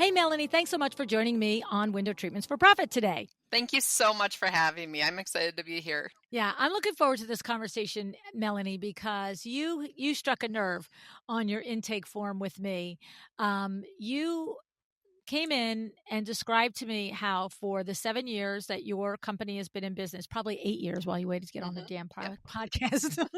Hey, Melanie, thanks so much for joining me on Window Treatments for Profit today. Thank you so much for having me. I'm excited to be here. Yeah, I'm looking forward to this conversation, Melanie, because you struck a nerve on your intake form with me. You came in and described to me how for the 7 years that your company has been in business, probably 8 years while you waited to get on the damn Yep. podcast,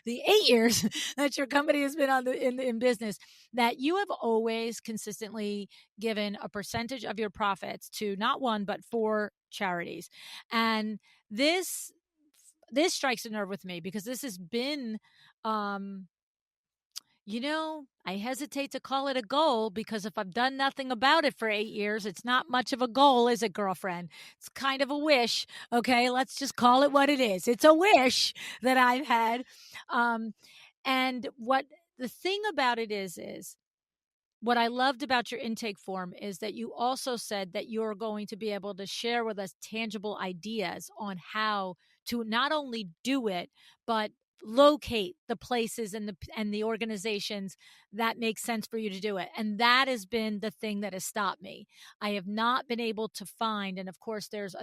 the 8 years that your company has been in business, that you have always consistently given a percentage of your profits to not one, but 4 charities. And this strikes a nerve with me because this has been, um, I hesitate to call it a goal because if I've done nothing about it for 8 years, it's not much of a goal, is it, girlfriend? It's kind of a wish. Okay, let's just call it what it is. It's a wish that I've had. Um, and what the thing about it is what I loved about your intake form is that you also said that you're going to be able to share with us tangible ideas on how to not only do it, but locate the places and the organizations that make sense for you to do it. And that has been the thing that has stopped me. I have not been able to find, and of course there's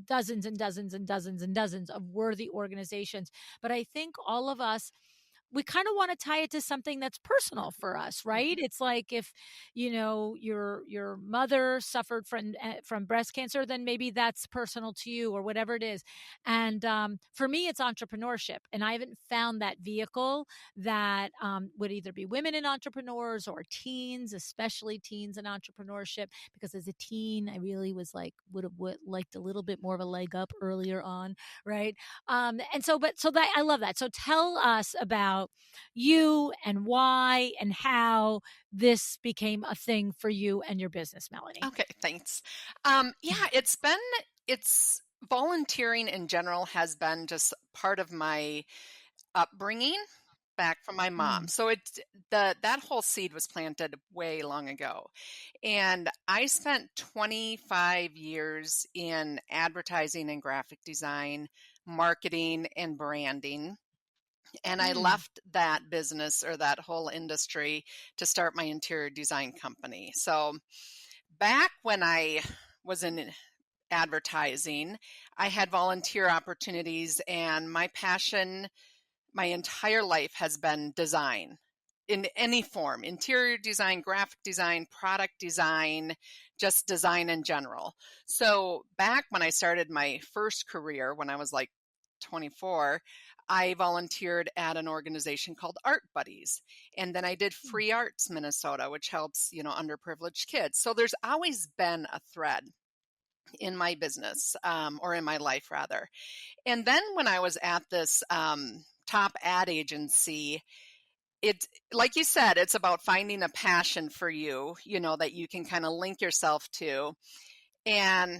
dozens and dozens and dozens and dozens of worthy organizations, but I think all of us, we kind of want to tie it to something that's personal for us, right? It's like if your mother suffered from breast cancer, then maybe that's personal to you or whatever it is. And for me, it's entrepreneurship, and I haven't found that vehicle that would either be women in entrepreneurs or teens, especially teens in entrepreneurship. Because as a teen, I really was like would have liked a little bit more of a leg up earlier on, right? And so, but so that I love that. So tell us about you and why and how this became a thing for you and your business, Melanie. Okay, thanks. Yeah, it's volunteering in general has been just part of my upbringing back from my mom. Mm. So that whole seed was planted way long ago. And I spent 25 years in advertising and graphic design, marketing and branding. And I Mm. left that business or that whole industry to start my interior design company. So back when I was in advertising, I had volunteer opportunities, and my passion my entire life has been design in any form: interior design, graphic design, product design, just design in general. So back when I started my first career, when I was like 24, I volunteered at an organization called Art Buddies. And then I did Free Arts Minnesota, which helps, underprivileged kids. So there's always been a thread in my business, or in my life rather. And then when I was at this top ad agency, it's like you said, it's about finding a passion for you, that you can kind of link yourself to. And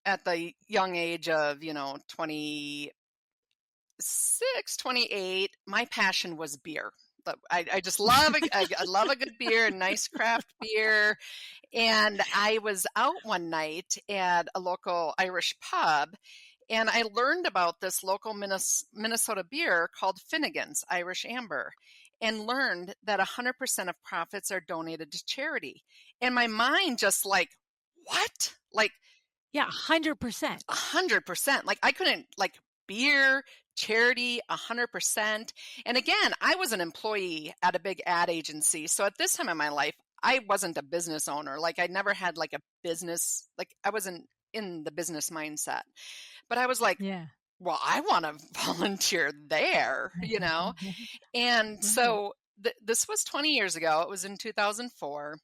at the young age of, 26, 28, my passion was beer. I just love I love a good beer, a nice craft beer. And I was out one night at a local Irish pub, and I learned about this local Minnesota beer called Finnegan's Irish Amber, and learned that 100% of profits are donated to charity. And my mind just like, what? Like, Yeah, 100%. 100%. Like, I couldn't, like, beer, charity, 100%. And again, I was an employee at a big ad agency. So at this time in my life, I wasn't a business owner. Like, I never had like a business, like, I wasn't in the business mindset. But I was like, Yeah. well, I want to volunteer there, And Right. so this was 20 years ago. It was in 2004,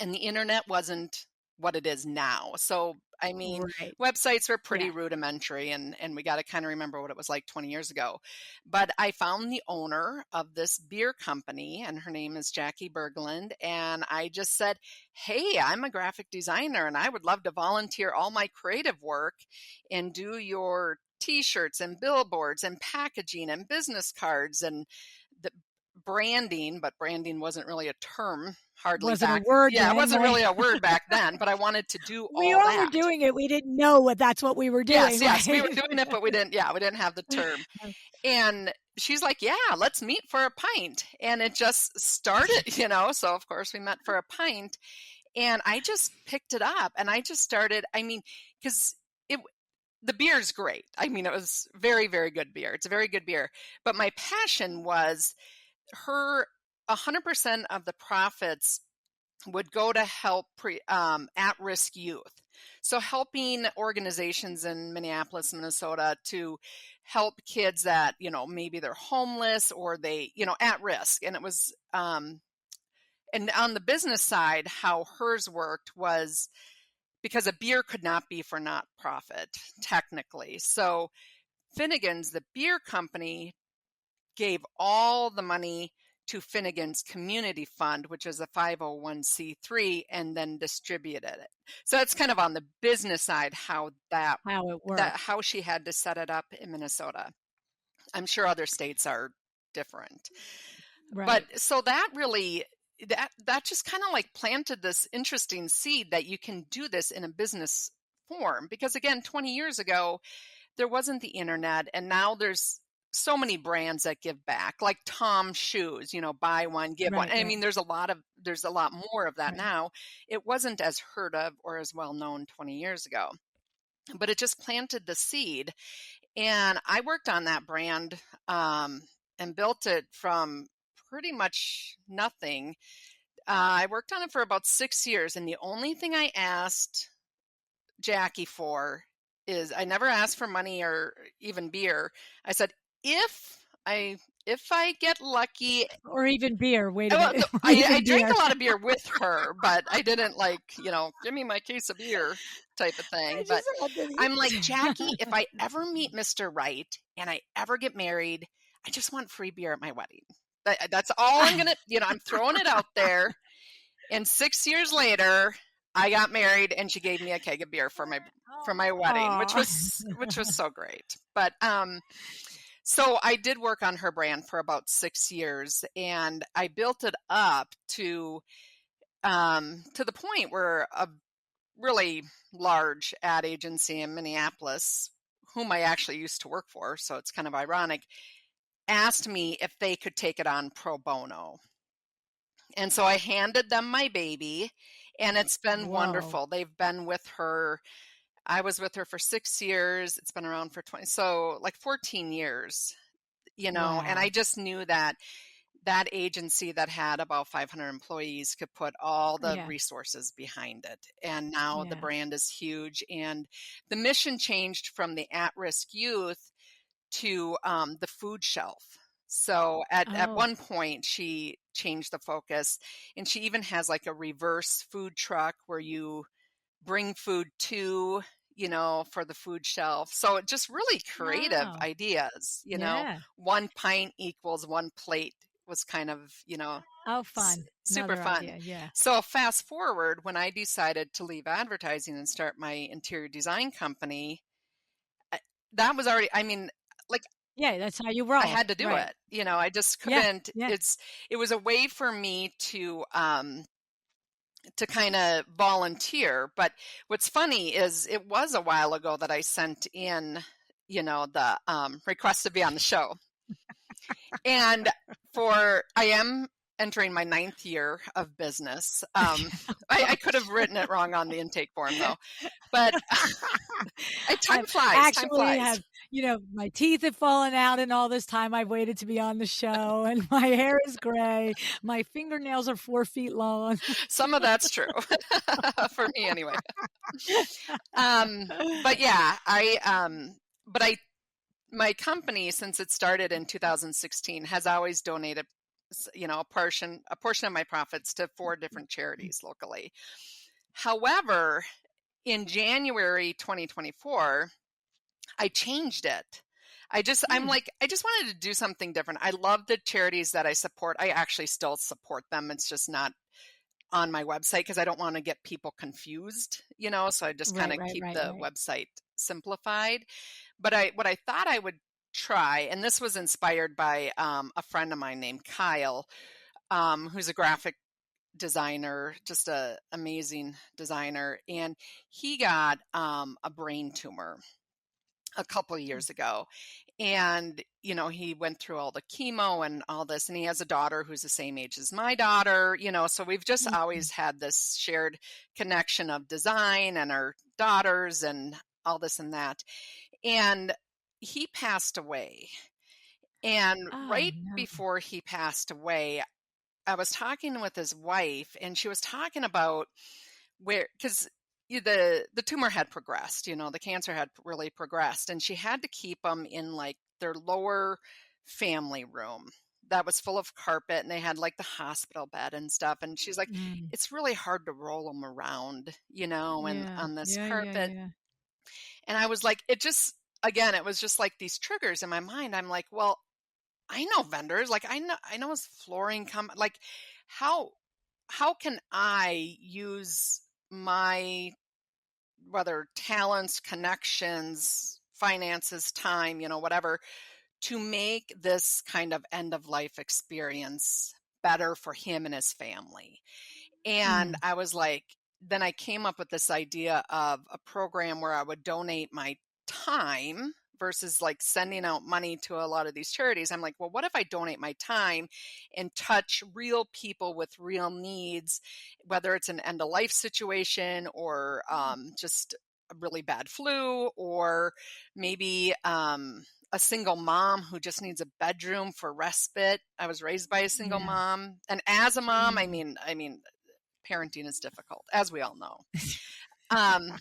and the internet wasn't what it is now. So, I mean, Right. websites were Yeah. pretty rudimentary, and we got to kind of remember what it was like 20 years ago. But I found the owner of this beer company, and her name is Jackie Berglund. And I just said, hey, I'm a graphic designer, and I would love to volunteer all my creative work and do your t-shirts and billboards and packaging and business cards and the branding, but branding wasn't really a term hardly Wasn't a back. word Yeah, it then, wasn't really right? a word back then, but I wanted to do We all all were that. doing it. We didn't know that's what we were doing, Yes, we were right? doing it, but we didn't have the term. And she's like, yeah, let's meet for a pint. And it just started, so of course we met for a pint, and I just picked it up and I just started, because the beer's great. It was very, very good beer. It's a very good beer. But my passion was her 100% of the profits would go to help at-risk youth. So helping organizations in Minneapolis, Minnesota to help kids that, maybe they're homeless or they, at risk. And it was, and on the business side, how hers worked was because a beer could not be for not profit, technically. So Finnegan's, the beer company, gave all the money to Finnegan's Community Fund, which is a 501c3, and then distributed it. So that's kind of on the business side how it worked. how she had to set it up in Minnesota. I'm sure other states are different. Right. But so that really that just kind of like planted this interesting seed that you can do this in a business form, because again, 20 years ago there wasn't the internet, and now there's so many brands that give back, like Tom shoes, buy one give one. Right. There's a lot more of that Right. now. It wasn't as heard of or as well known 20 years ago, but it just planted the seed. And I worked on that brand and built it from pretty much nothing. I worked on it for about 6 years, and the only thing I asked Jackie for is, I never asked for money or even beer. I said, if I get lucky, Or even beer. Wait a well, minute. I Even drank beer. a lot of beer with her, but I didn't give me my case of beer type of I thing. But just had to I'm like, Jackie, if I ever meet Mr. Right and I ever get married, I just want free beer at my wedding. That's all I'm gonna, I'm throwing it out there. And 6 years later, I got married, and she gave me a keg of beer for my wedding, which Aw. was so great. But so I did work on her brand for about 6 years, and I built it up to the point where a really large ad agency in Minneapolis, whom I actually used to work for, so it's kind of ironic, asked me if they could take it on pro bono. And so I handed them my baby, and it's been Whoa. wonderful. They've been with her. I was with her for 6 years. It's been around for 20, so like 14 years, and I Wow. just knew that that agency that had about 500 employees could put all the Yeah. resources behind it. And now the Yeah. brand is huge, and the mission changed from the at-risk youth to the food shelf. So at Oh. one point she changed the focus, and she even has like a reverse food truck where you bring food to, for the food shelf. So just really creative Oh. ideas, Yeah. 1 pint equals 1 plate was kind of, Oh, fun. super Another fun. idea. Yeah. So fast forward, when I decided to leave advertising and start my interior design company, I- that was already, like Yeah. That's how you I roll. had to do Right. it. I just Yeah. couldn't. Yeah. It was a way for me to kind of volunteer. But what's funny is it was a while ago that I sent in, the request to be on the show. And I am entering my 9th year of business. I could have written it wrong on the intake form though, but time I've flies. Time actually flies. have, my teeth have fallen out in all this time I've waited to be on the show, and my hair is gray. My fingernails are 4 feet long. Some of that's true for me anyway. But yeah, my company, since it started in 2016, has always donated, a portion of my profits to 4 different charities locally. However, in January 2024, I changed it. I'm like, I just wanted to do something different. I love the charities that I support. I actually still support them. It's just not on my website because I don't want to get people confused, so I just kind Right, of right, keep right, the right. website simplified. But what I thought I would try, and this was inspired by a friend of mine named Kyle, who's a graphic designer, just a amazing designer, and he got a brain tumor a couple of years ago. And, he went through all the chemo and all this, and he has a daughter who's the same age as my daughter, so we've just Mm. always had this shared connection of design and our daughters and all this and that. And he passed away. And Oh, right no. before he passed away, I was talking with his wife, and she was talking about where, because the tumor had progressed, the cancer had really progressed, and she had to keep them in like their lower family room that was full of carpet, and they had like the hospital bed and stuff. And she's like, Mm. it's really hard to roll them around, and Yeah. on this Yeah, yeah, carpet. yeah. And I was like, it was just like these triggers in my mind. I'm like, well, I know vendors, like I know his flooring like how how can I use my, whether talents, connections, finances, time, whatever, to make this kind of end of life experience better for him and his family. And Mm. I was like, then I came up with this idea of a program where I would donate my time versus like sending out money to a lot of these charities. I'm like, well, what if I donate my time and touch real people with real needs, whether it's an end of life situation or just a really bad flu, or maybe a single mom who just needs a bedroom for respite. I was raised by a single Yeah. mom, and as a mom, I Mm. mean, parenting is difficult, as we all know. Um,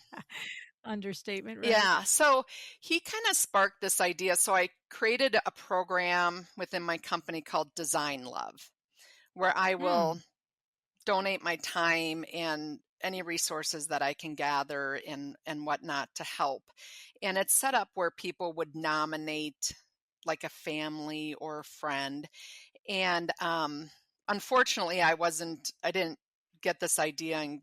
Understatement, right? yeah, so he kind of sparked this idea. So I created a program within my company called Design Love, where I will Mm. donate my time and any resources that I can gather and whatnot to help. And it's set up where people would nominate like a family or a friend. And unfortunately, I didn't get this idea and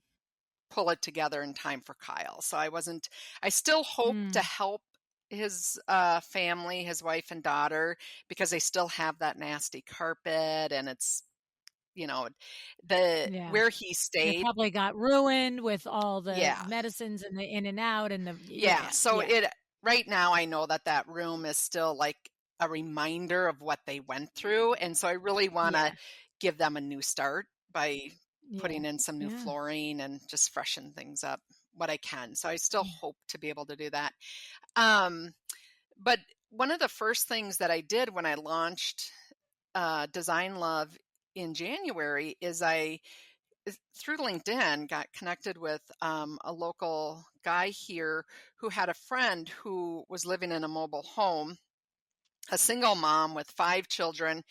pull it together in time for Kyle. So I still hope to Mm. help his family, his wife and daughter, because they still have that nasty carpet, and it's, you know, Yeah. where he They stayed. probably got ruined with all the Yeah. medicines and the in and out and the Yeah. yeah, So yeah, right now I know that room is still like a reminder of what they went through. And so I really want to yeah, give them a new start by yeah, putting in some new yeah, flooring and just freshen things up what I can. So I still yeah. hope to be able to do that. Um, but one of the first things that I did when I launched Design Love in January is through LinkedIn, got connected with a local guy here who had a friend who was living in a mobile home, a single mom with 5 children.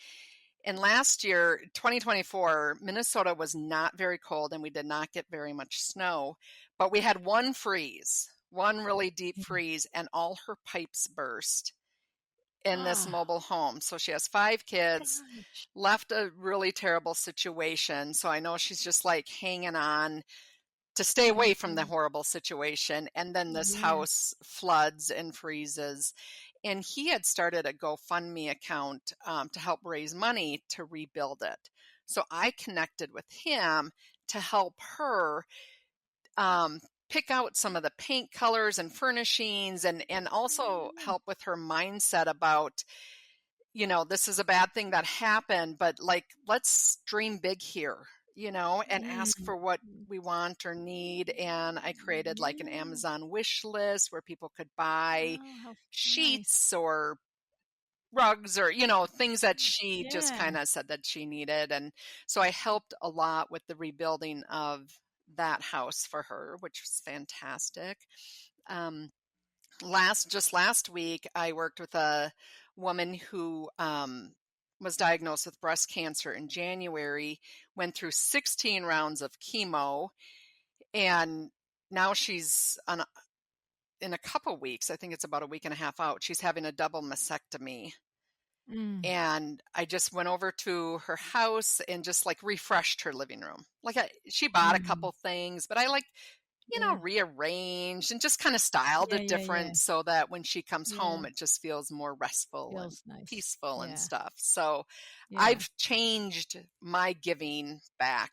And last year, 2024, Minnesota was not very cold and we did not get very much snow, but we had one really deep Yeah. freeze, and all her pipes burst in this Ah, mobile home. So she has 5 kids, gosh. left a really terrible situation. So I know she's just like hanging on to stay away from the Mhm. horrible situation. And then this Yeah. house floods and freezes. And he had started a GoFundMe account to help raise money to rebuild it. So I connected with him to help her um, pick out some of the paint colors and furnishings, and also Mm. help with her mindset about, this is a bad thing that happened, but like, let's dream big here, and ask Mm. for what we want or need. And I created like an Yeah. Amazon wish list where people could buy Oh, how nice. sheets or rugs or, things that she just Yeah. kind of said that she needed. And so I helped a lot with the rebuilding of that house for her, which was fantastic. Um, last week, I worked with a woman who was diagnosed with breast cancer in January, went through 16 rounds of chemo, and now she's in a couple weeks. I think it's about a week and a half out. She's having a double mastectomy. Mm. And I just went over to her house and just like refreshed her living room. Like she bought a Mm. couple things, but I like Yeah. rearranged and just kind of styled Yeah, it yeah, yeah. different so that when she comes Yeah. home, it just feels more restful and Feels nice. peaceful and Yeah. stuff. So Yeah. I've changed my giving back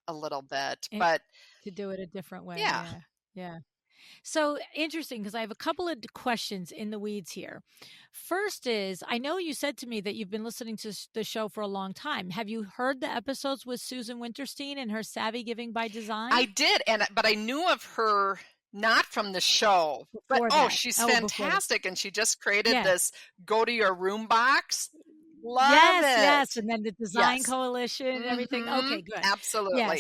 a little bit, And but to do it a different way. yeah. Yeah. Yeah. So interesting because I have a couple of questions in the weeds here. First is I know you said to me that you've been listening to the show for a long time. Have you heard the episodes with Susan Winterstein and her Savvy Giving by Design? I did, but I knew of her not from the show, but Before that. she's Oh, before that. fantastic, and she just created Yeah. this go to your room box. Love Yes, yes, it. and then the design Yes. coalition and everything. Mhm. Okay, good. Yeah, Absolutely.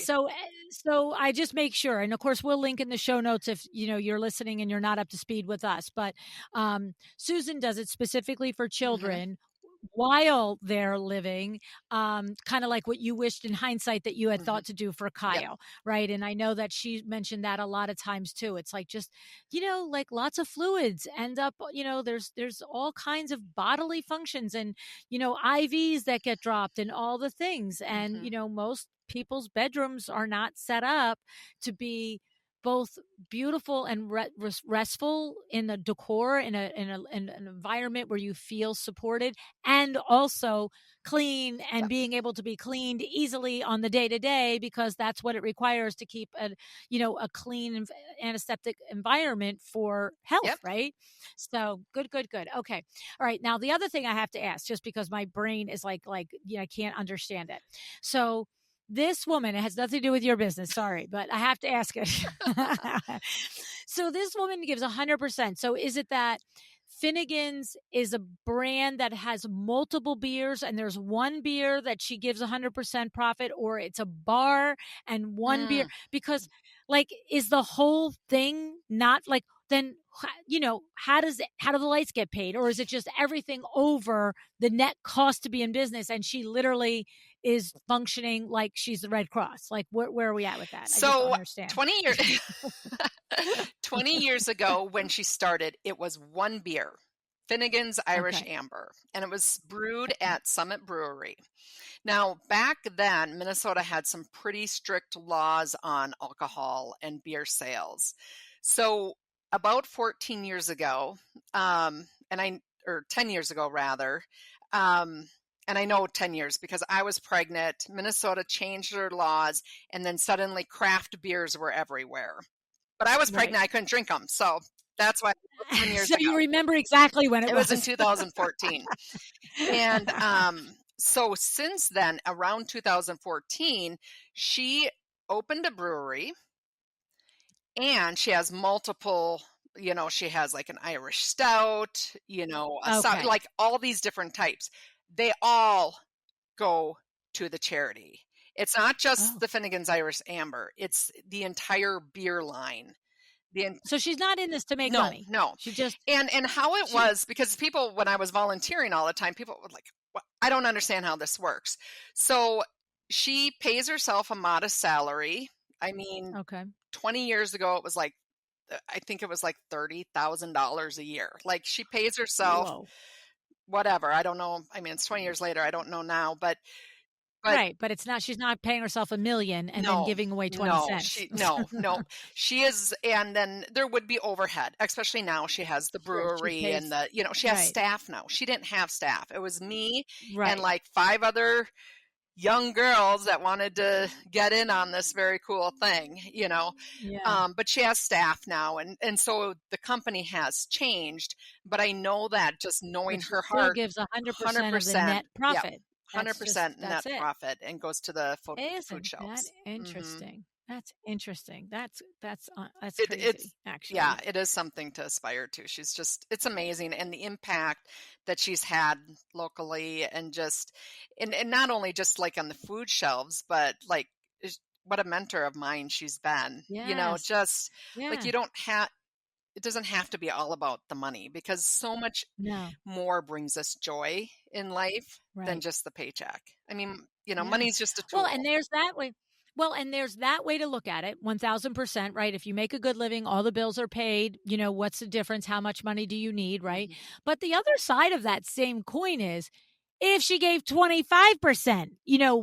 so I just make sure, and of course we'll link in the show notes if you're listening and you're not up to speed with us. But Susan does it specifically for Mhm. children while they're living, kind of like what you wished in hindsight that you had Mhm. thought to do for Yep. Kyle, right? And I know that she mentioned that a lot of times too. It's like just like lots of fluids end up, there's all kinds of bodily functions and IVs that get dropped and all the things. And, Mhm. most people's bedrooms are not set up to be both beautiful and restful in the decor in an environment where you feel supported and also clean and Yep. being able to be cleaned easily on the day to day because that's what it requires to keep a clean antiseptic environment for health, Yep. right? So good. Okay. All right. Now the other thing I have to ask, just because my brain is I can't understand it. So this woman, it has nothing to do with your business, sorry, but I have to ask it. So this woman gives 100%. So is it that Finnegan's is a brand that has multiple beers and there's one beer that she gives 100% profit, or it's a bar and one beer? Mm. Because is the whole thing not like then how do the lights get paid, or is it just everything over the net cost to be in business and she literally is functioning like she's the Red Cross? Like where are we at with that? I just don't So understand. 20 years 20 years ago when she started, it was one beer, Finnegan's Irish Okay. Amber, and it was brewed Okay. at Summit Brewery. Now, back then, Minnesota had some pretty strict laws on alcohol and beer sales. So, about 14 years ago, or 10 years ago rather, um, and I know 10 years because I was pregnant, Minnesota changed their laws, and then suddenly craft beers were everywhere. But I was Right. pregnant, I couldn't drink them. So that's why it was 7 years So you ago. remember exactly when it It was in was. 2014. And so since then, around 2014, she opened a brewery and she has multiple, she has like an Irish stout, Okay. like all these different types. They all go to the charity. It's not just Oh. the Finnegan's Irish Amber, it's the entire beer line. The So she's not in this to make No, money. no. She just And how it she was, because people, when I was volunteering all the time, people would like, "What? I don't understand how this works." So she pays herself a modest salary. I mean, Okay. 20 years ago, it was like, I think it was like $30,000 a year. Like she pays herself Whoa. whatever. I don't know. I mean, it's 20 years later. I don't know now, but Right, but it's not she's not paying herself 1,000,000 and then no, giving away 20 no, cents. no. She is, and then there would be overhead, especially now she has the Sure, she's brewery paid and she has right. staff now. She didn't have staff. It was me and Right. like five other young girls that wanted to get in on this very cool thing. Yeah. But she has staff now, and so the company has changed. But I know that just knowing But she her still heart, gives 100% of the 100%, net yeah, profit. net That's it. profit, and goes to the food Isn't that shelves. Hmm. interesting? That's interesting. That's It's crazy, yeah, actually. it is something to aspire to. It's amazing, and the impact that she's had locally, and just and not only just like on the food shelves, but like what a mentor of mine she's been. Yes. Just like Yeah. you don't have it doesn't have to be all about the money, because so much No. more brings us joy in life than Right. just the paycheck. I mean, Yeah. money's just a Well, tool. and there's that way. Well, and there's that way to look at it, 1000%, right? If you make a good living, all the bills are paid, what's the difference? How much money do you need, right? Hmm. But the other side of that same coin is If she gave 25%,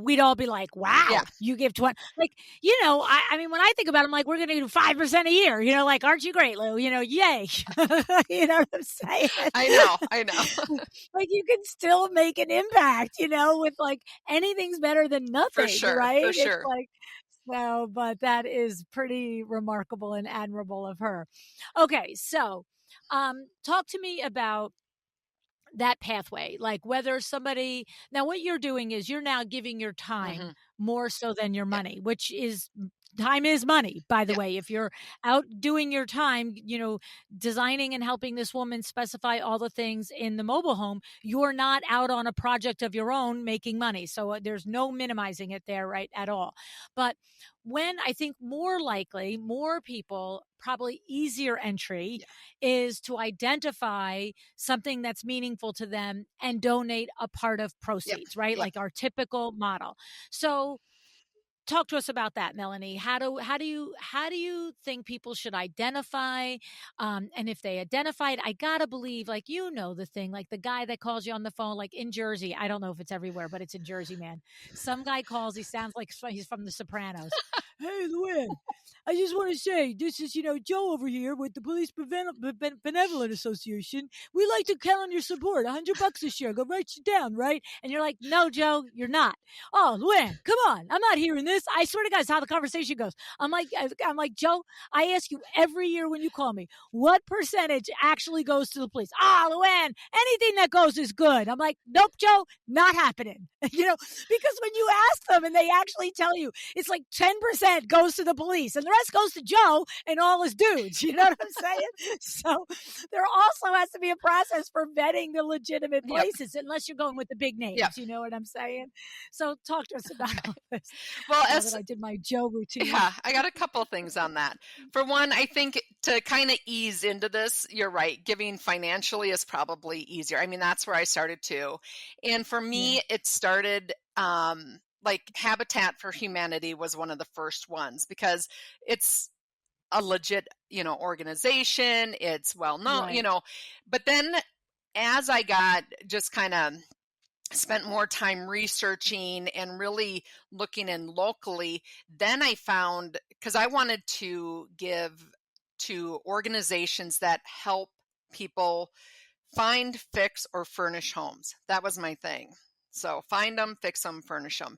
we'd all be like, Yeah, wow, you give 20. Like, I mean, when I think about it, I'm like, we're going to do 5% a year, like, aren't you great, Lou? Yay. You know what I'm saying? I know. I know. Like, you can still make an impact, with like anything's better than For nothing, sure. For right? It's sure. like, so, but that is pretty remarkable and admirable of her. Okay. So, talk to me about that pathway, like whether somebody, now what you're doing is you're now giving your time Hmm. more so than your Yeah. money, which is, time is money, by the Yeah. way. If you're out doing your time, designing and helping this woman specify all the things in the mobile home, you're not out on a project of your own making money. So there's no minimizing it there, right, at all. But when I think more likely, more people, probably easier entry Yeah. is to identify something that's meaningful to them and donate a part of Yep. proceeds, right? Yep. Like our typical model. So talk to us about that, Melanie. How do you think people should identify? And if they identified, I gotta believe, like, the thing, like the guy that calls you on the phone, like in Jersey. I don't know if it's everywhere, but it's in Jersey, man. Some guy calls. He sounds like he's from The Sopranos. Hey, LuAnn, I just want to say this is Joe over here with the Police Benevolent Association. We like to count on your support. $100 this year. Go write you down, right? And you're like, no, Joe, you're not. Oh, LuAnn, come on. I'm not hearing this. I swear to God, it's how the conversation goes. I'm like, Joe, I ask you every year when you call me, what percentage actually goes to the police? LuAnn, anything that goes is good. I'm like, nope, Joe, not happening. Because when you ask them and they actually tell you, it's like 10% goes to the police and the rest goes to Joe and all his dudes. You know what I'm saying? So there also has to be a process for vetting the legitimate Yep. places, unless you're going with the big Yep. names. You know what I'm saying? So talk to us about Okay. all this Well, now that as I did my Joe routine. yeah, I got a couple things on that. For one, I think to kind of ease into this, you're right. Giving financially is probably easier. I mean, that's where I started too. And for Yeah. me, it started like Habitat for Humanity was one of the first ones because it's a legit, organization. It's well known, Right. but then as I got just kind of spent more time researching and really looking in locally, then I found, because I wanted to give to organizations that help people find, fix, or furnish homes. That was my thing. So find them, fix them, furnish them.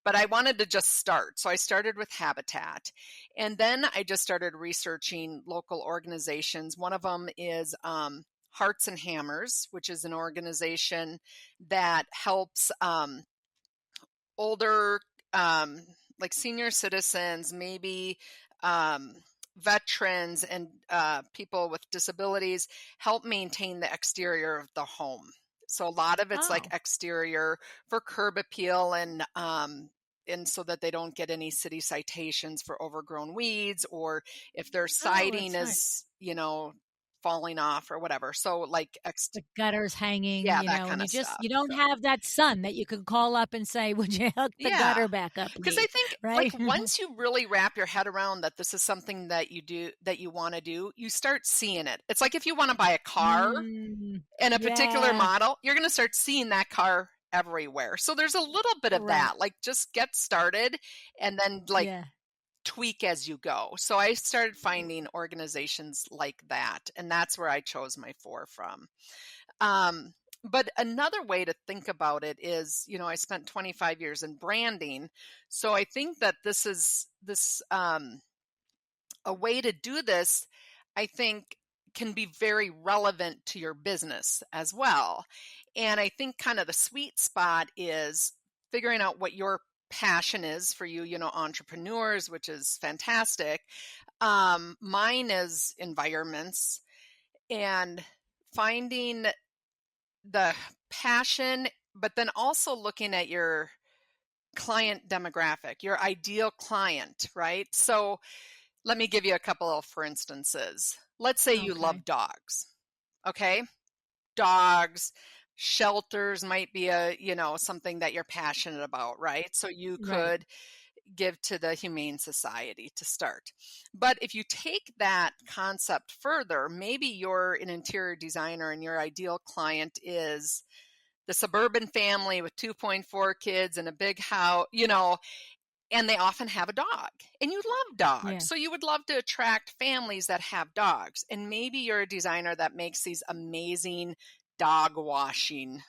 But I wanted to just start. So I started with Habitat. And then I just started researching local organizations. One of them is Hearts and Hammers, which is an organization that helps older, um, like senior citizens, maybe um, veterans and people with disabilities, help maintain the exterior of the home. So a lot of it's like Oh. exterior for curb appeal and so that they don't get any city citations for overgrown weeds or if their Oh, siding that's nice. is, falling off or whatever. So like The gutters hanging, yeah, that and kind of stuff. you don't So have that son that you can call up and say, "Would you hook the yeah. gutter back up, Because I please?" think, like, Right? once you really wrap your head around that this is something that you do, that you want to do, you start seeing it. It's like if you want to buy a car Mm, in a particular yeah. model, you're going to start seeing that car everywhere. So there's a little bit of Right. that. Like, just get started and then, like, Yeah. tweak as you go. So I started finding organizations like that. And that's where I chose my four from. Um, but another way to think about it is, I spent 25 years in branding. So I think that this a way to do this, I think can be very relevant to your business as well. And I think kind of the sweet spot is figuring out what your passion is for you, entrepreneurs, which is fantastic. Mine is environments and finding the passion, but then also looking at your client demographic, your ideal client, right? So let me give you a couple of for instances. Let's say you Okay. love dogs. Okay? Dogs, shelters might be something that you're passionate about, right? So you Right. could give to the Humane Society to start. But if you take that concept further, maybe you're an interior designer and your ideal client is the suburban family with 2.4 kids and a big house, and they often have a dog, and you love dogs. Yeah. So you would love to attract families that have dogs. And maybe you're a designer that makes these amazing dog washing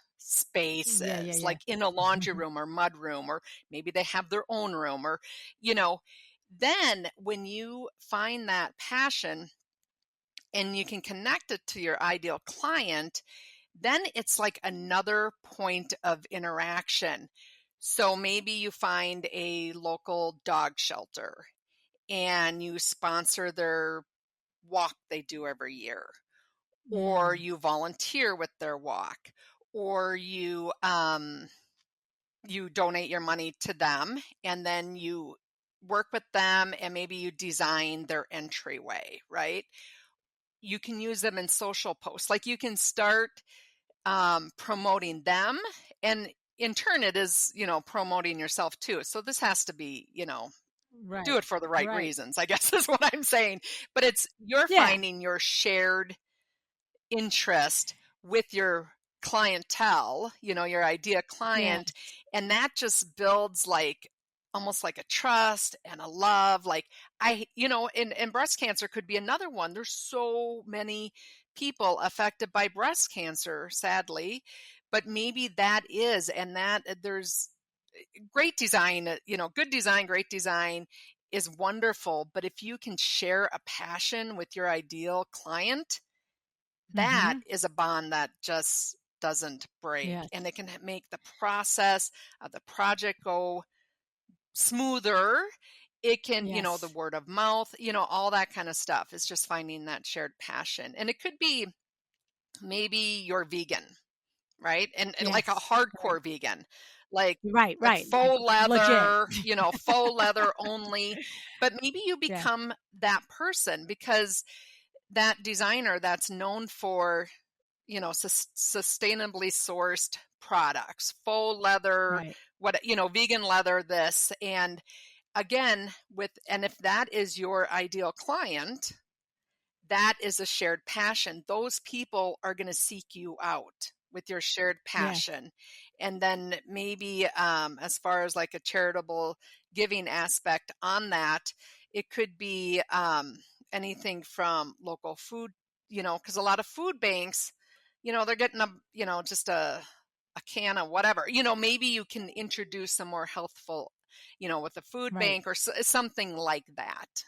Yeah. Yeah. spaces, Yeah. like in a laundry room or mud room, or maybe they have their own room, or, then when you find that passion and you can connect it to your ideal client, then it's like another point of interaction. So maybe you find a local dog shelter and you sponsor their walk they do every year, or Mm. you volunteer with their walk, or you donate your money to them, and then you work with them and maybe you design their entryway, right? You can use them in social posts. Like you can start promoting them, and in turn it is, promoting yourself too. So this has to be, do Right. it for the right Right. reasons, I guess is what I'm saying. But you're Yeah. finding your shared interest with your clientele, your idea client, Yes. and that just builds like almost like a trust and a love. Like and breast cancer could be another one. There's so many people affected by breast cancer, sadly, but maybe that is, and that there's great design, good design, great design is wonderful. But if you can share a passion with your ideal client, that Mm-hmm. is a bond that just doesn't break, Yes. and it can make the process of the project go smoother. It can, the Yes. word of mouth, all that kind of stuff. Is just finding that shared passion. And it could be maybe you're vegan, right? And like a Yes. Right. hardcore vegan, like Right. like Right. Like faux legit. leather, faux leather only. But maybe you Yeah. become that person because that designer that's known for, sustainably sourced products, faux leather, Right. vegan leather, this. And again, and if that is your ideal client, that is a shared passion. Those people are going to seek you out with your shared Yes. passion. And then maybe as far as like a charitable giving aspect on that, it could be anything from local food, because a lot of food banks, they're getting just a can of whatever, maybe you can introduce some more healthful, with a food Right. bank or something like that,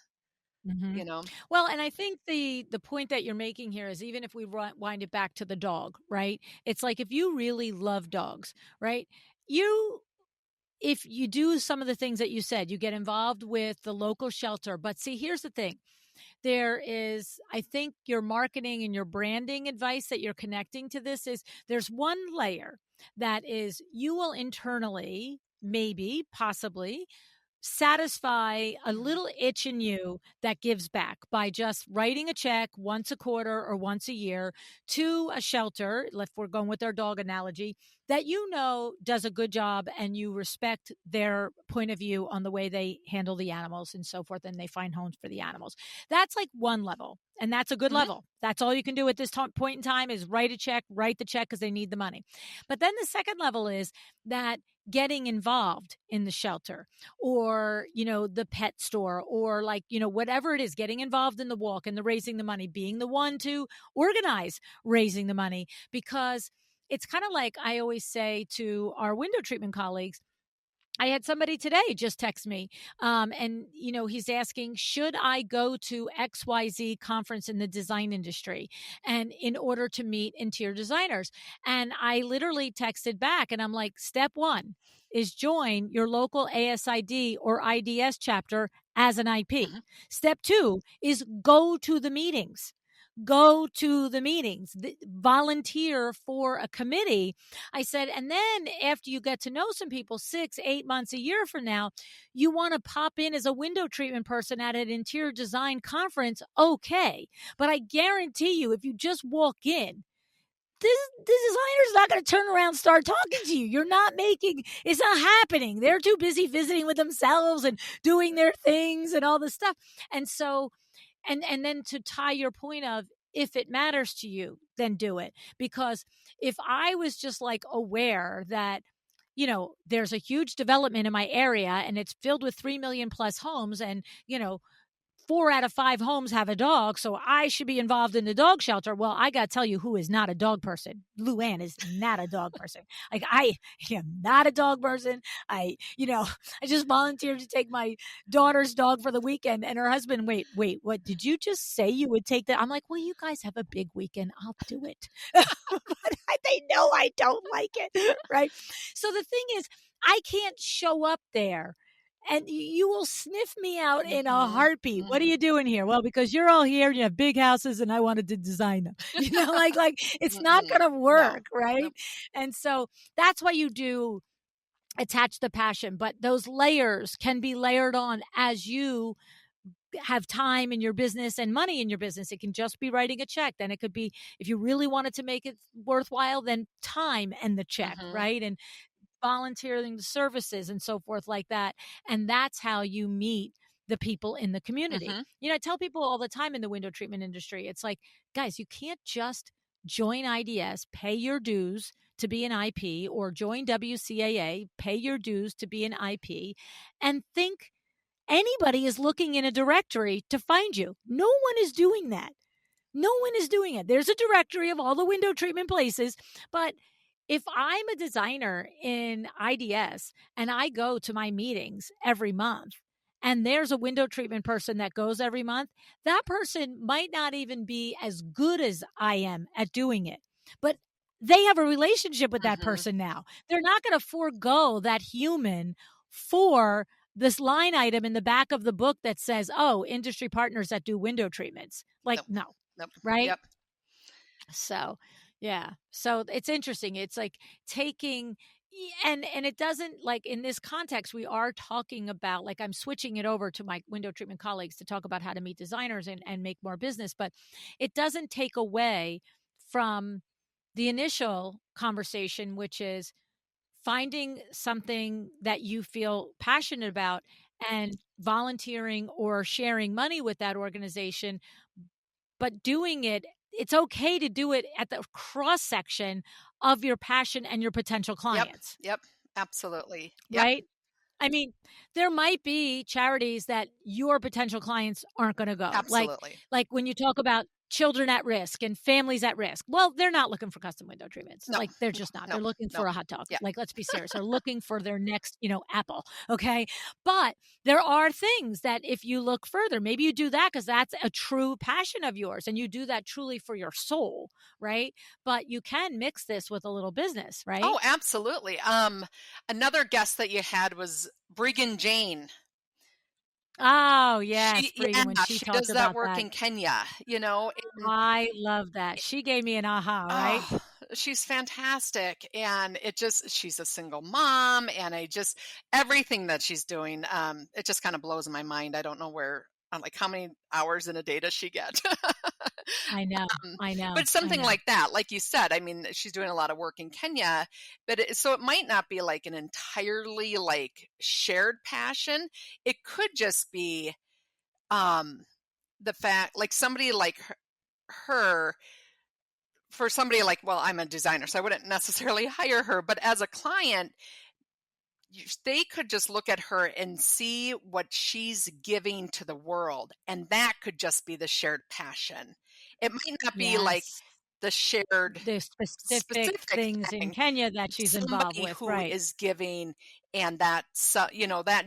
Mhm. you know. Well, and I think the point that you're making here is even if we wind it back to the dog, right? It's like if you really love dogs, right? You if you do some of the things that you said, you get involved with the local shelter. But see, here's the thing. There is, I think your marketing and your branding advice that you're connecting to this is there's one layer that is you will internally, maybe, possibly satisfy a Mhm. little itch in you that gives back by just writing a check once a quarter or once a year to a shelter, if we're going with our dog analogy, that does a good job and you respect their point of view on the way they handle the animals and so forth, and they find homes for the animals. That's like one level, and that's a good Mhm. level. That's all you can do at this point in time is write the check because they need the money. But then the second level is that getting involved in the shelter or the pet store or like whatever it is, getting involved in the walk and the raising the money, being the one to organize raising the money, because it's kind of like I always say to our window treatment colleagues. I had somebody today just text me, and he's asking, should I go to XYZ conference in the design industry, and in order to meet interior designers? And I literally texted back, and I'm like, step one is join your local ASID or IDS chapter as an IP. Mhm. Step two is go to the meetings. Go to the meetings, volunteer for a committee. I said, and then after you get to know some people 6, 8 months, a year from now, you want to pop in as a window treatment person at an interior design conference. Okay. But I guarantee you, if you just walk in, this designer's not going to turn around and start talking to you. It's not happening. They're too busy visiting with themselves and doing their things and all this stuff. And so, and then to tie your point of if it matters to you, then do it. Because if I was just like aware that, there's a huge development in my area and it's filled with 3 million plus homes, and, 4 out of 5 homes have a dog, so I should be involved in the dog shelter. Well, I got to tell you who is not a dog person. LuAnn is not a dog person. Like, I am not a dog person. I just volunteered to take my daughter's dog for the weekend, and her husband, wait, what did you just say you would take that? I'm like, well, you guys have a big weekend. I'll do it. But they know I don't like it. Right. So the thing is, I can't show up there and you will sniff me out in a Mm-hmm. heartbeat. What are Mm-hmm. you doing here? Well, because you're all here and you have big houses and I wanted to design them. Like it's not Mm-mm. going to No. work, No. right? And so that's why you do attach the passion, but those layers can be layered on as you have time in your business and money in your business. It can just be writing a check. Then it could be, if you really wanted to make it worthwhile, then time and the check, Mm-hmm. right? And volunteering the services and so forth like that. And that's how you meet the people in the community. Mm-hmm. I tell people all the time in the window treatment industry, it's like, guys, you can't just join IDS, pay your dues to be an IP, or join WCAA, pay your dues to be an IP, and think anybody is looking in a directory to find you. No one is doing that. No one is doing it. There's a directory of all the window treatment places, but if I'm a designer in IDS and I go to my meetings every month and there's a window treatment person that goes every month, that person might not even be as good as I am at doing it. But they have a relationship with that Mm-hmm. person now. They're not going to forego that human for this line item in the back of the book that says, oh, industry partners that do window treatments. Like, Nope. no, Nope. right? Yep. So, yeah. So it's interesting. It's like taking and it doesn't, like, in this context we are talking about, like, I'm switching it over to my window treatment colleagues to talk about how to meet designers and make more business, but it doesn't take away from the initial conversation, which is finding something that you feel passionate about and volunteering or sharing money with that organization, but doing it, it's okay to do it at the cross section of your passion and your potential Yep. clients, Yep. Absolutely. Yep. right? I mean, there might be charities that your potential clients aren't going to go. Absolutely. Like when you talk about children at risk and families at risk. Well, they're not looking for custom window treatments. No. Like, they're No. just not. No. They're looking No. for a hot dog. Yeah. Like, let's be serious. They're looking for their next, apple. Okay. But there are things that if you look further, maybe you do that because that's a true passion of yours and you do that truly for your soul, right? But you can mix this with a little business, right? Oh, absolutely. Another guest that you had was Brigham Jane. Oh, yes, Yeah, Bregan, when she she talked does that about work that. in Kenya, and I love that. She gave me an aha, right? oh, she's fantastic. And she's a single mom, and everything that she's doing, it just kind of blows my mind. I don't know like how many hours in a day does she get? I know. Um, I know. but I something know. like that, like you said, I mean, she's doing a lot of work in Kenya, but so it might not be like an entirely like shared passion. It could just be um, the fact, like somebody like her, for somebody like, well, I'm a designer, so I wouldn't necessarily hire her, but as a client, they could just look at her and see what she's giving to the world, and that could just be the shared passion. It might not be like Yes. the shared The specific specific things in thing. Kenya that she's involved Somebody with, who right? is giving, and that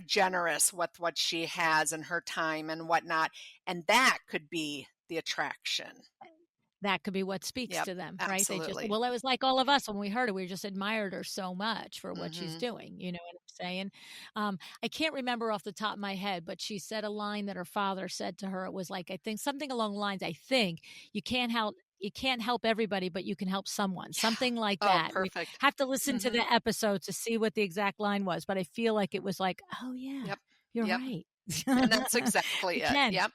generous with what she has and her time and whatnot, and that could be the attraction. That could be what speaks Yep, to them, right? absolutely. Well, it was like all of us when we heard her, we just admired her so much for what she's Hmm. doing. You know what I'm saying? I can't remember off the top of my head, but she said a line that her father said to her. It was like, I think something along the lines, I think, you can't help everybody, but you can help someone. Yeah. Something like Oh, that. We perfect. have to listen to Hmm. the episode to see what the exact line was, but I feel like it was like, oh yeah, Yep. you're Yep. right. And that's exactly You it. can. Yep.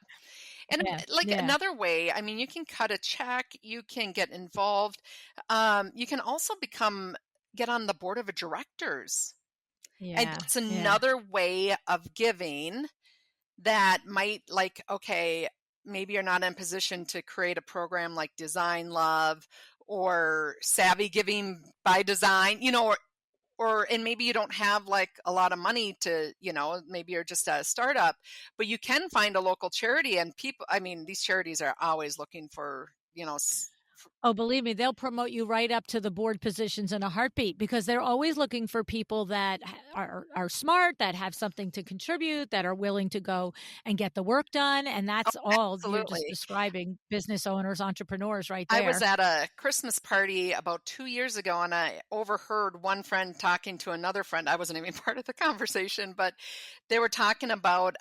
And Yeah. like Yeah. another way, I mean, you can cut a check, you can get involved. You can also get on the board of directors. And Yeah. that's Yeah. another way of giving that might, like, okay, maybe you're not in position to create a program like Design Love or Savvy Giving by Design, and maybe you don't have like a lot of money to, maybe you're just a startup, but you can find a local charity, and people, I mean, these charities are always looking for, Oh, believe me, they'll promote you right up to the board positions in a heartbeat because they're always looking for people that are smart, that have something to contribute, that are willing to go and get the work done. And oh, that's all you're just absolutely. describing business owners, entrepreneurs right I was there. at a Christmas party about 2 years ago, and I overheard one friend talking to another friend. I wasn't even part of the conversation, but they were talking about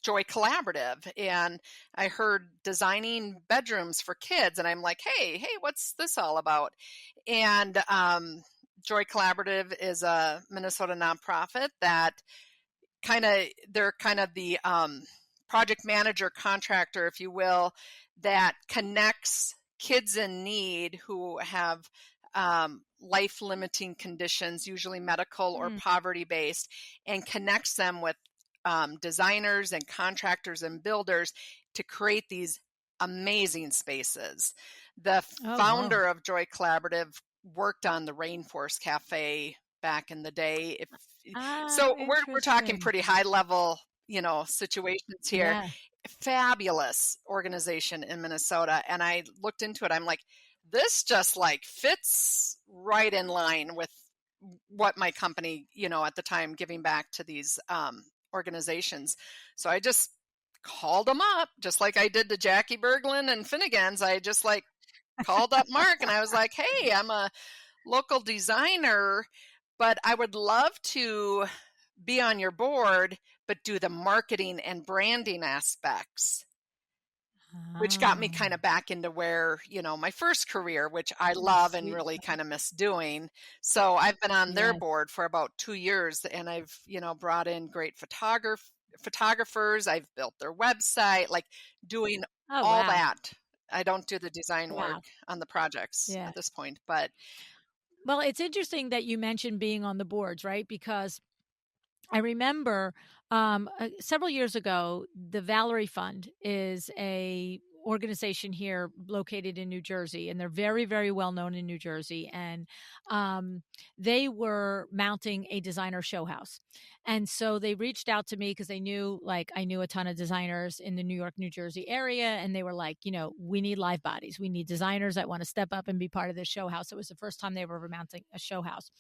Joy Collaborative, and I heard designing bedrooms for kids, and I'm like, hey, what's this all about? And Joy Collaborative is a Minnesota nonprofit that they're kind of the project manager contractor, if you will, that connects kids in need who have life limiting conditions, usually medical or Mm. poverty based, and connects them with designers and contractors and builders to create these amazing spaces. The Oh, wow. founder of Joy Collaborative worked on the Rainforest Cafe back in the day. Ah, So we're talking interesting. pretty high level, situations here. Yeah. Fabulous organization in Minnesota, and I looked into it. I'm like, this just like fits right in line with what my company, at the time, giving back to these organizations. So I just called them up, just like I did to Jackie Berglund and Finnegan's. I just like called up Mark, and I was like, hey, I'm a local designer, but I would love to be on your board, but do the marketing and branding aspects, which got me kind Ah, of back into where, my first career, which I the love and sweet really spot. kind of miss doing. So I've been on their Yes. board for about 2 years, and I've, brought in great photographers. I've built their website, like doing Oh, all wow. that. I don't do the design work Wow. on the projects Yeah. at this point, but Well, it's interesting that you mentioned being on the boards, right? Because I remember several years ago, the Valerie Fund is a organization here located in New Jersey, and they're very, very well known in New Jersey. And um, they were mounting a designer show house, and so they reached out to me because they knew, like, I knew a ton of designers in the New York, New Jersey area, and they were like, we need live bodies, we need designers that want to step up and be part of this show house. It was the first time they were ever mounting a show house.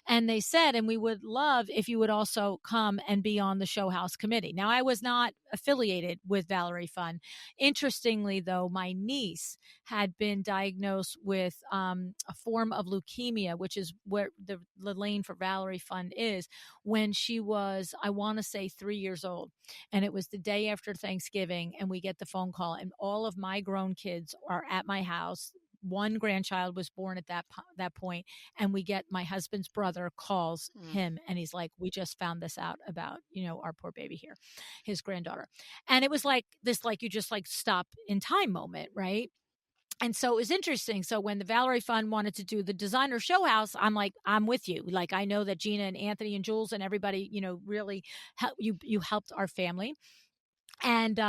And they said, and we would love if you would also come and be on the show house committee. Now, I was not affiliated with Valerie Fund. Interestingly, though, my niece had been diagnosed with a form of leukemia, which is where the lane for Valerie Fund is, when she was, I want to say, 3 years old. And it was the day after Thanksgiving, and we get the phone call, and all of my grown kids are at my house. One grandchild was born at that point, and we get my husband's brother calls mm, him, and he's like, we just found this out about our poor baby here, his granddaughter. And it was like this, like, you just like stop in time moment, right? And so it was interesting. So when the Valerie Fund wanted to do the designer show house, I'm like, I'm with you. Like, I know that Gina and Anthony and Jules and everybody, really you helped our family. And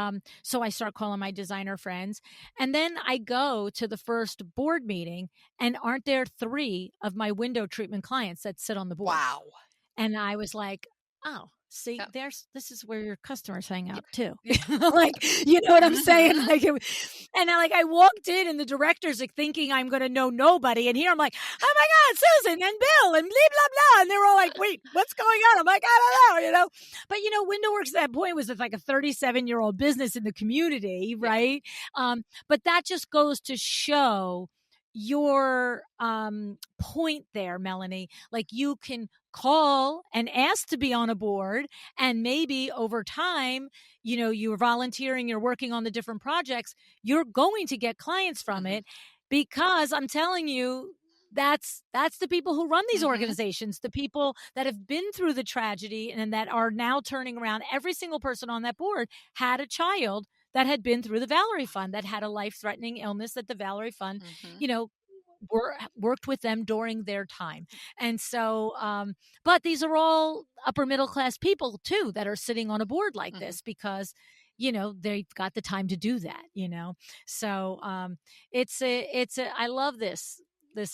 so I start calling my designer friends. And then I go to the first board meeting, and aren't there three of my window treatment clients that sit on the board? wow. And I was like, oh, see, Yep. this is where your customers hang Yeah. out too. Yeah. Like, you know what I'm saying? Mhm. Like, and I walked in, and the directors like thinking I'm going to know nobody. And here I'm like, oh my God, Susan and Bill and blah, blah, blah. And they were all like, wait, what's going on? I'm like, I don't know. But, WindowWorks at that point was like a 37-year-old business in the community, Yeah. right? But that just goes to show your point there, Melanie. Like, you can call and ask to be on a board, and maybe over time, you're volunteering, you're working on the different projects, you're going to get clients from Mhm. it, because I'm telling you, that's the people who run these Mhm. organizations, the people that have been through the tragedy and that are now turning around. Every single person on that board had a child that had been through the Valerie Fund, that had a life-threatening illness, that the Valerie Fund, Mhm. you know, worked with them during their time. And so, but these are all upper middle class people too that are sitting on a board like Mhm. this, because they've got the time to do that. So I love this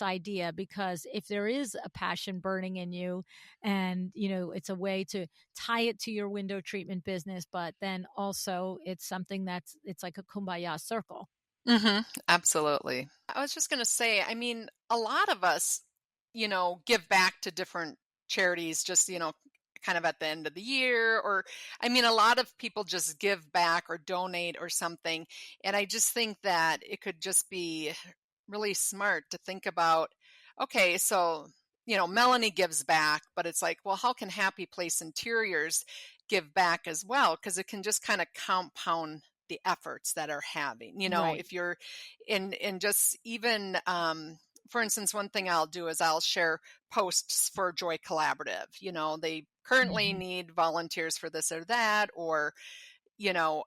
idea, because if there is a passion burning in you, and it's a way to tie it to your window treatment business, but then also it's something it's like a kumbaya circle. Absolutely. I was just going to say, I mean, a lot of us, give back to different charities just, kind of at the end of the year, or I mean, a lot of people just give back or donate or something. And I just think that it could just be really smart to think about, okay, so, Melanie gives back, but it's like, well, how can Happy Place Interiors give back as well? Because it can just kind of compound the efforts that are having, Right. if you're in just even for instance, one thing I'll do is I'll share posts for Joy Collaborative. They currently Hmm. need volunteers for this or that, or you know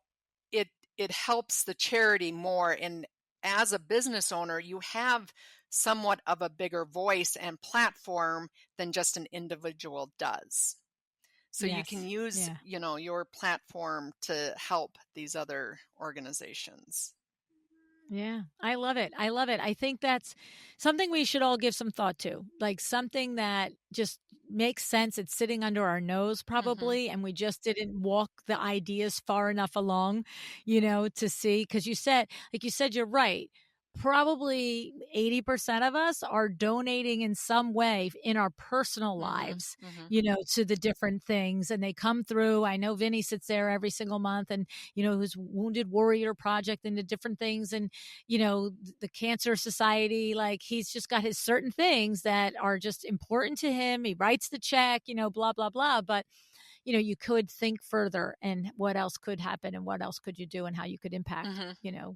it it helps the charity more. And as a business owner, you have somewhat of a bigger voice and platform than just an individual does. So you can Yes. use, Yeah. your platform to help these other organizations. Yeah, I love it. I love it. I think that's something we should all give some thought to, like something that just makes sense. It's sitting under our nose, Hmm. probably, and we just didn't walk the ideas far enough along, to see. Because like you said, you're right. Probably 80% of us are donating in some way in our personal Hmm. lives, Hmm. to the different things, and they come through. I know Vinny sits there every single month, and whose Wounded Warrior Project, into different things, and the Cancer Society. Like, he's just got his certain things that are just important to him. He writes the check, blah, blah, blah. But, you could think further, and what else could happen, and what else could you do, and how you could impact, Hmm.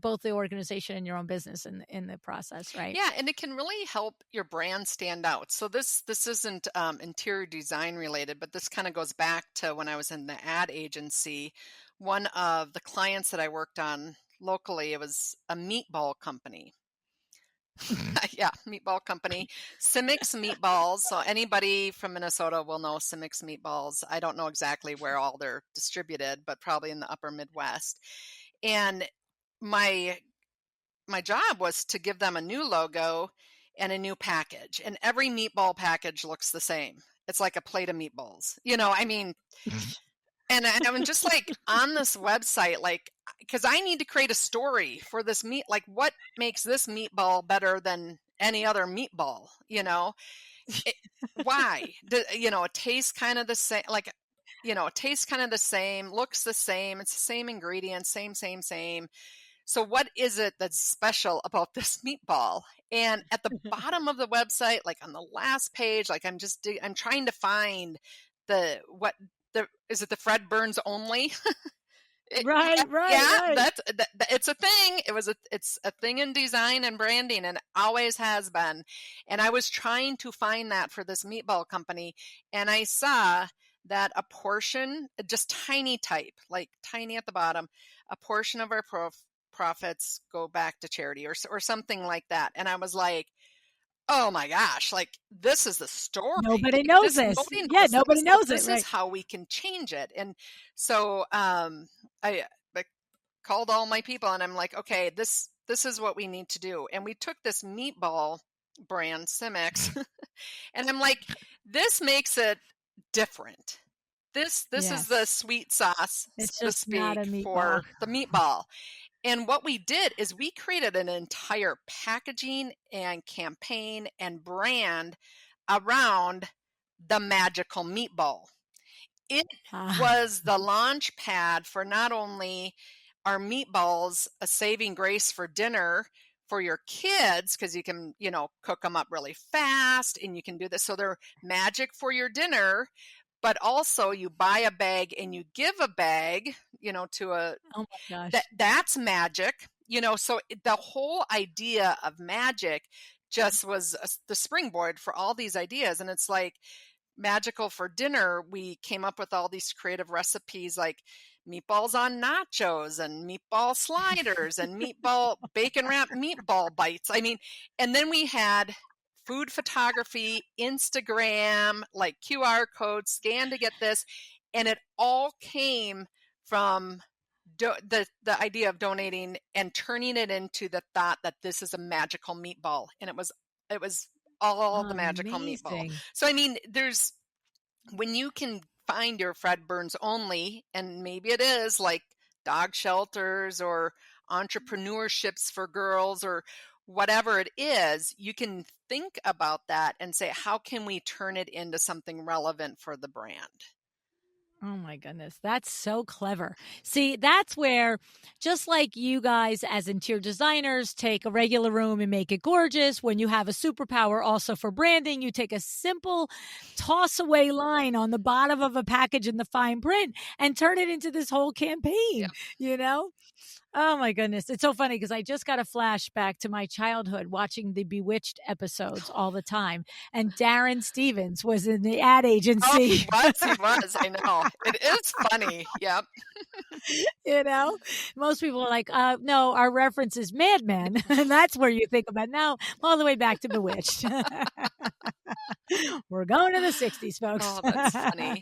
both the organization and your own business in the process, right? Yeah, and it can really help your brand stand out. So this isn't interior design related, but this kind of goes back to when I was in the ad agency. One of the clients that I worked on locally, it was a meatball company. Yeah, meatball company. Simix meatballs. So anybody from Minnesota will know Simix meatballs. I don't know exactly where all they're distributed, but probably in the upper Midwest. And my my job was to give them a new logo and a new package. And every meatball package looks the same. It's like a plate of meatballs. I mean, and I'm just like on this website, like, because I need to create a story for this meat. Like, what makes this meatball better than any other meatball? It, why? It tastes kind of the same. Like, it tastes kind of the same, looks the same. It's the same ingredients, same. So what is it that's special about this meatball? And at the bottom of the website, like on the last page, like I'm trying to find is it the Fred Burns only? Yeah, Right, right, yeah, right. it's a thing. It's a thing in design and branding, and always has been. And I was trying to find that for this meatball company, and I saw that a portion, just tiny type, like tiny at the bottom, a portion of our profits go back to charity, or something like that. And I was like, oh my gosh, like, this is the story. Nobody Like, knows this this. nobody Yeah, knows nobody this. So knows it, this is right? how we can change it. And so I called all my people, and I'm like, okay, this is what we need to do. And we took this meatball brand, Cimex, and I'm like, this makes it different. This is the Yes. sweet sauce, so It's to just not speak, a meatball. for the meatball. And what we did is we created an entire packaging and campaign and brand around the magical meatball. It Ah. was the launch pad for not only are meatballs a saving grace for dinner for your kids, because you can, cook them up really fast, and you can do this. So they're magic for your dinner, but also you buy a bag and you give a bag, to a Oh my gosh. that's magic. So the whole idea of magic just was the springboard for all these ideas. And it's like, magical for dinner, we came up with all these creative recipes, like meatballs on nachos and meatball sliders and meatball bacon wrapped meatball bites. I mean, and then we had food photography, Instagram, like QR codes, scan to get this. And it all came from the idea of donating and turning it into the thought that this is a magical meatball, and it was all the magical meatball. Amazing. So I mean, there's when you can find your Fred Burns only, and maybe it is like dog shelters or entrepreneurships for girls or whatever it is, you can think about that and say, how can we turn it into something relevant for the brand? Oh my goodness. That's so clever. See, that's where, just like you guys as interior designers take a regular room and make it gorgeous, when you have a superpower also for branding, you take a simple toss away line on the bottom of a package in the fine print and turn it into this whole campaign, Yeah. you know? Oh my goodness. It's so funny because I just got a flashback to my childhood watching the Bewitched episodes all the time. And Darren Stevens was in the ad Oh, agency. he was. I know. It is funny. Yep. You know, most people are like, no, our reference is Mad Men. And that's where you think about now, all the way back to Bewitched. We're going to the 60s, folks. Oh, that's funny.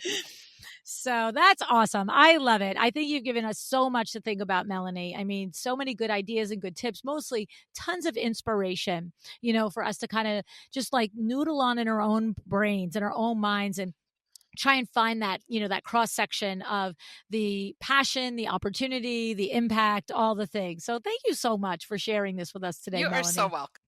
So that's awesome. I love it. I think you've given us so much to think about, Melanie. I mean, so many good ideas and good tips, mostly tons of inspiration, for us to kind of just like noodle on in our own brains and our own minds and try and find that, that cross section of the passion, the opportunity, the impact, all the things. So thank you so much for sharing this with us today, You are so Melanie. welcome.